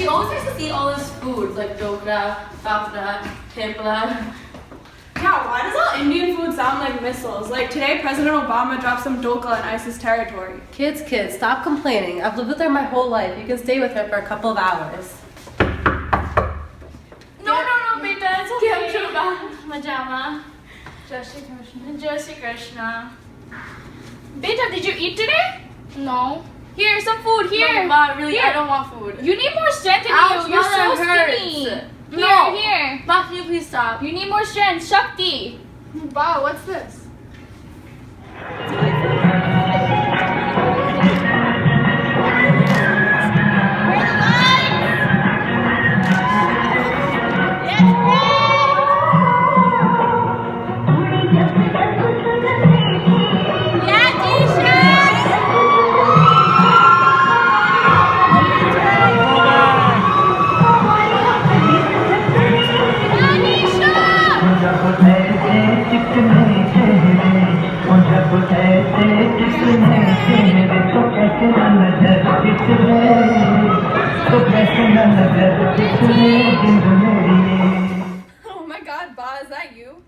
she always used to eat all this food like dokra, papra, thepla. Yeah, why does all Indian food sound like missiles? Like today, President Obama dropped some dokla in ISIS territory. Kids, stop complaining. I've lived with her my whole life. You can stay with her for a couple of hours. No, beta, it's okay. Majama. Jai Shri Krishna. Jai Shri Krishna. Beta, did you eat today? No. Here, some food. Here. No, Ma, really, Here. I don't want food. You need more strength in Ouch, you. You're Ma, so that hurts. skinny. No. Here. Ma, can you please stop? You need more strength. Shakti. Wow, what's this? Oh my god, Ba, is that you?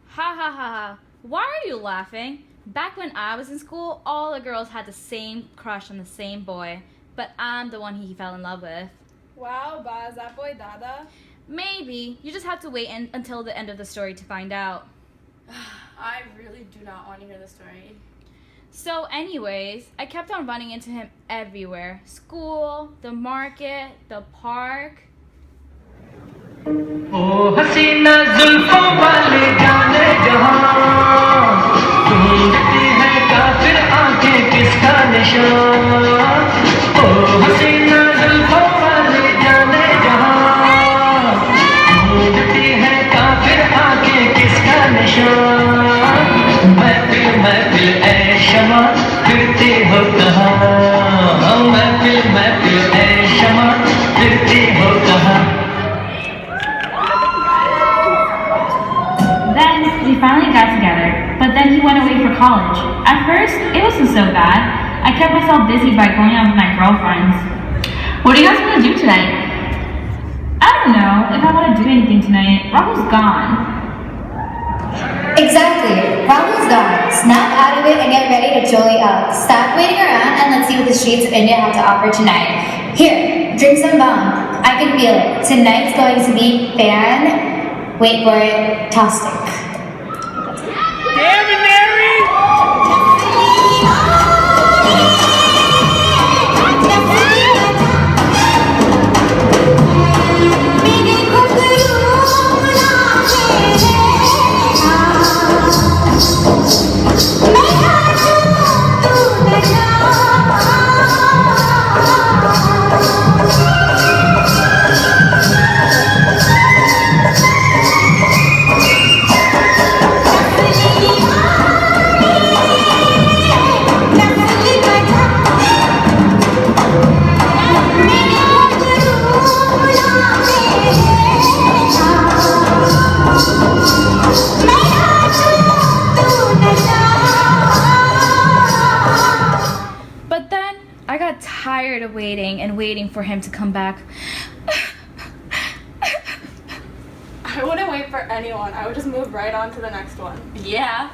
Ha ha ha ha. Why are you laughing? Back when I was in school, all the girls had the same crush on the same boy, but I'm the one he fell in love with. Wow, Ba, is that boy Dada? Maybe. You just have to wait until the end of the story to find out. I really do not want to hear the story. So anyways, I kept on running into him everywhere. School, the market, the park. ओ हसीना जुल्फों वाले जाने जहां ढूंढती है काफिर आंखें किसका निशान ओ हसीना जुल्फों वाले जाने जहां ढूंढती है काफिर आंखें किसका निशान महफिल ऐ शमा फिरती हो कहाँ महफिल ऐ शमा फिरती हो कहाँ. Then we finally got together, but then he went away for college. At first, it wasn't so bad. I kept myself busy by going out with my girlfriends. What are you guys gonna do tonight? I don't know if I want to do anything tonight. Rahul's gone. Exactly. Rahul's gone. Snap out of it and get ready to jolly up. Stop waiting around and let's see what the streets of India have to offer tonight. Here, drink some bomb. I can feel it. Tonight's going to be wait for it, tastic. Damn it, Mary! Tired of waiting for him to come back. I wouldn't wait for anyone. I would just move right on to the next one. Yeah.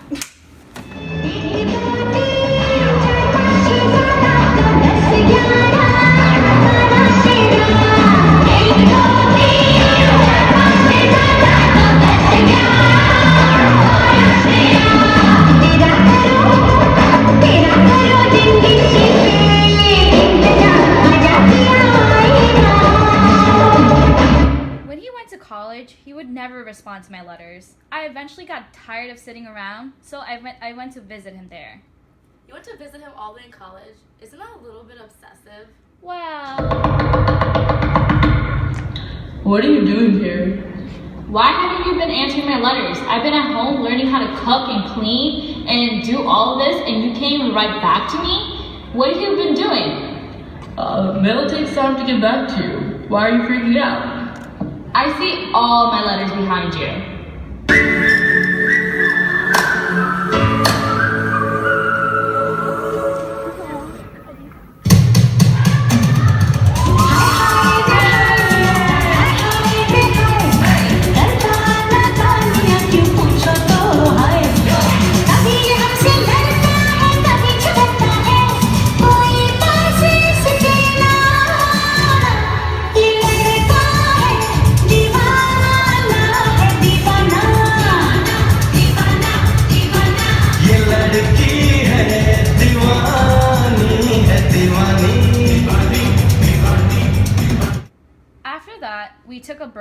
He would never respond to my letters. I eventually got tired of sitting around, so I went to visit him there. You went to visit him all the way in college? Isn't that a little bit obsessive? Well... What are you doing here? Why haven't you been answering my letters? I've been at home learning how to cook and clean and do all of this, and you can't even write back to me? What have you been doing? Mail takes time to get back to you. Why are you freaking out? I see all my letters behind you. Hi,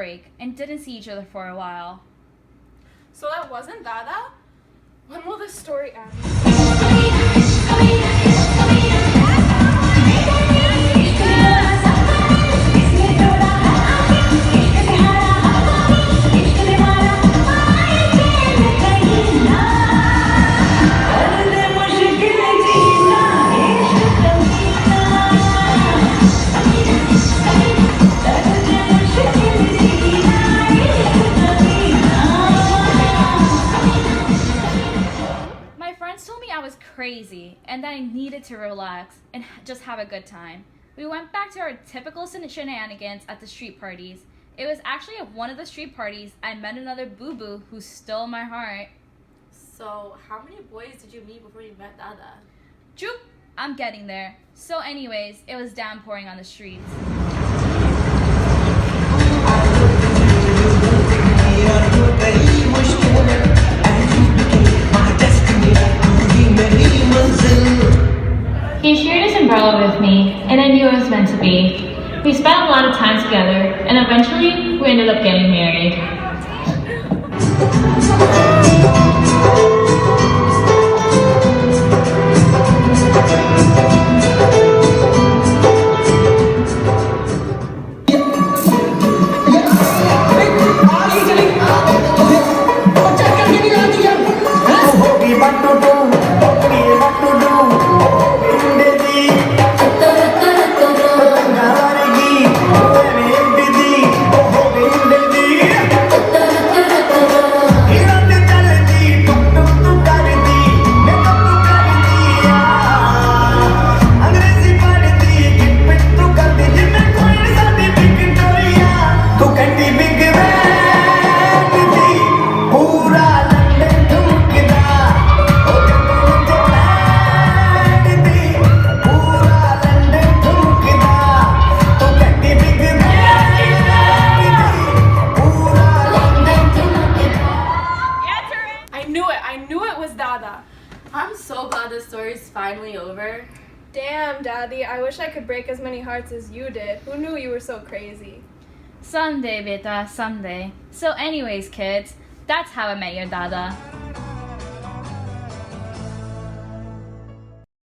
break and didn't see each other for a while. So that wasn't Dada? When will this story end? My friends told me I was crazy and that I needed to relax and just have a good time. We went back to our typical shenanigans at the street parties. It was actually at one of the street parties I met another boo-boo who stole my heart. So, how many boys did you meet before you met Dada? Choop! I'm getting there. So anyways, it was downpouring on the streets. He shared his umbrella with me, and I knew it was meant to be. We spent a lot of time together, and eventually we ended up getting married. I'm so glad this story's finally over. Damn, Daddy, I wish I could break as many hearts as you did. Who knew you were so crazy? Someday, beta, someday. So anyways, kids, that's how I met your Dada.